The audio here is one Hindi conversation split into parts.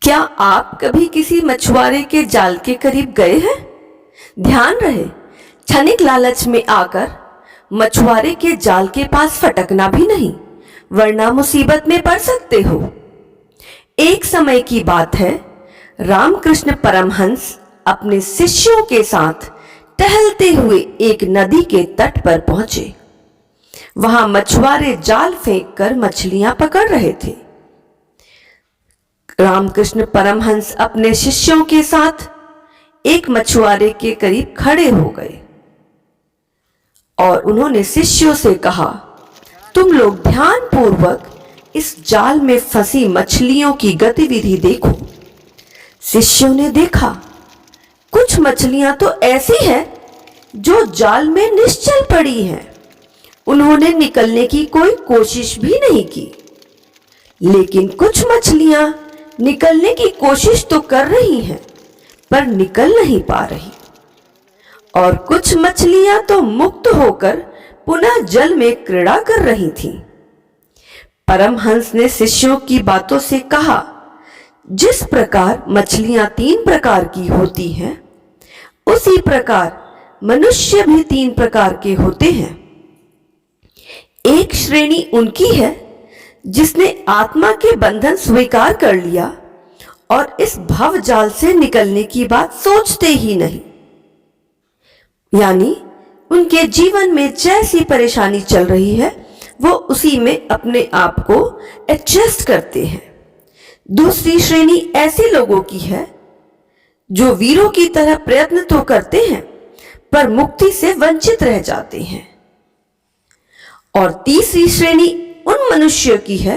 क्या आप कभी किसी मछुआरे के जाल के करीब गए हैं? ध्यान रहे, क्षणिक लालच में आकर मछुआरे के जाल के पास फटकना भी नहीं, वरना मुसीबत में पड़ सकते हो। एक समय की बात है, रामकृष्ण परमहंस अपने शिष्यों के साथ टहलते हुए एक नदी के तट पर पहुंचे। वहां मछुआरे जाल फेंककर मछलियां पकड़ रहे थे। रामकृष्ण परमहंस अपने शिष्यों के साथ एक मछुआरे के करीब खड़े हो गए और उन्होंने शिष्यों से कहा, तुम लोग ध्यानपूर्वक इस जाल में फंसी मछलियों की गतिविधि देखो। शिष्यों ने देखा, कुछ मछलियां तो ऐसी हैं जो जाल में निश्चल पड़ी हैं। उन्होंने निकलने की कोई कोशिश भी नहीं की, लेकिन कुछ मछलियां निकलने की कोशिश तो कर रही हैं, पर निकल नहीं पा रही। और कुछ मछलियां तो मुक्त होकर पुनः जल में क्रीड़ा कर रही थीं। परमहंस ने शिष्यों की बातों से कहा, जिस प्रकार मछलियां 3 प्रकार की होती हैं, उसी प्रकार मनुष्य भी 3 प्रकार के होते हैं। एक श्रेणी उनकी है जिसने आत्मा के बंधन स्वीकार कर लिया और इस भव जाल से निकलने की बात सोचते ही नहीं। यानी उनके जीवन में जैसी परेशानी चल रही है, वो उसी में अपने आप को एडजस्ट करते हैं। दूसरी श्रेणी ऐसे लोगों की है जो वीरों की तरह प्रयत्न तो करते हैं, पर मुक्ति से वंचित रह जाते हैं। और तीसरी श्रेणी उन मनुष्यों की है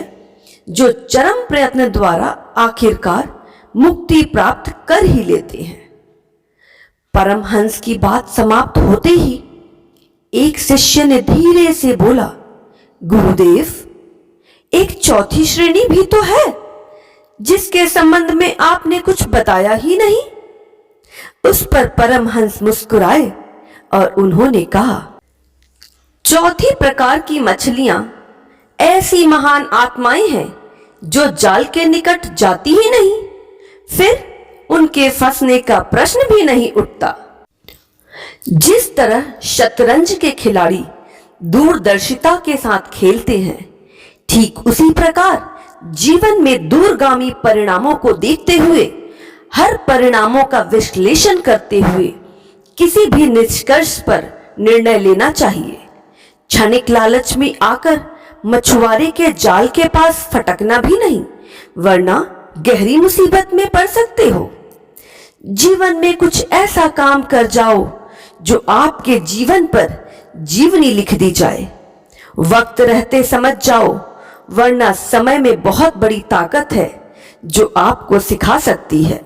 जो चरम प्रयत्न द्वारा आखिरकार मुक्ति प्राप्त कर ही लेते हैं। परमहंस की बात समाप्त होते ही एक शिष्य ने धीरे से बोला, गुरुदेव, एक चौथी श्रेणी भी तो है जिसके संबंध में आपने कुछ बताया ही नहीं। उस पर परमहंस मुस्कुराए और उन्होंने कहा, चौथी प्रकार की मछलियां ऐसी महान आत्माएं हैं जो जाल के निकट जाती ही नहीं, फिर उनके फंसने का प्रश्न भी नहीं उठता। जिस तरह शतरंज के खिलाड़ी दूरदर्शिता के साथ खेलते हैं, ठीक उसी प्रकार जीवन में दूरगामी परिणामों को देखते हुए, हर परिणामों का विश्लेषण करते हुए किसी भी निष्कर्ष पर निर्णय लेना चाहिए। क्षणिक लालच में आकर मछुआरे के जाल के पास फटकना भी नहीं, वरना गहरी मुसीबत में पड़ सकते हो। जीवन में कुछ ऐसा काम कर जाओ जो आपके जीवन पर जीवनी लिख दी जाए। वक्त रहते समझ जाओ, वरना समय में बहुत बड़ी ताकत है जो आपको सिखा सकती है।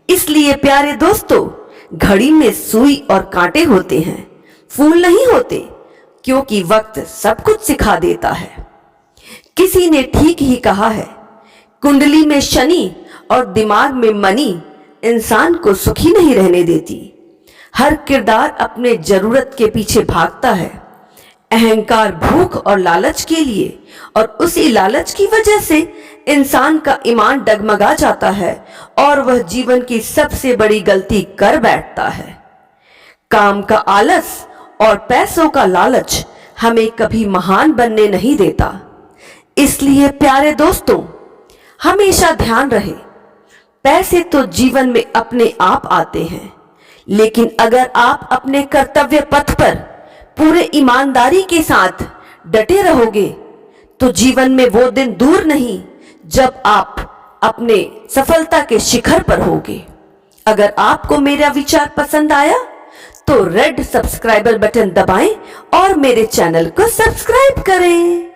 इसलिए प्यारे दोस्तों, घड़ी में सुई और कांटे होते हैं, फूल नहीं होते, क्योंकि वक्त सब कुछ सिखा देता है। किसी ने ठीक ही कहा है, कुंडली में शनि और दिमाग में मनी इंसान को सुखी नहीं रहने देती। हर किरदार अपने जरूरत के पीछे भागता है, अहंकार, भूख और लालच के लिए, और उसी लालच की वजह से इंसान का ईमान डगमगा जाता है और वह जीवन की सबसे बड़ी गलती कर बैठता है। काम का आलस और पैसों का लालच हमें कभी महान बनने नहीं देता। इसलिए प्यारे दोस्तों, हमेशा ध्यान रहे, पैसे तो जीवन में अपने आप आते हैं, लेकिन अगर आप अपने कर्तव्य पथ पर पूरे ईमानदारी के साथ डटे रहोगे, तो जीवन में वो दिन दूर नहीं जब आप अपने सफलता के शिखर पर होगे। अगर आपको मेरा विचार पसंद आया तो रेड सब्सक्राइबर बटन दबाएं और मेरे चैनल को सब्सक्राइब करें।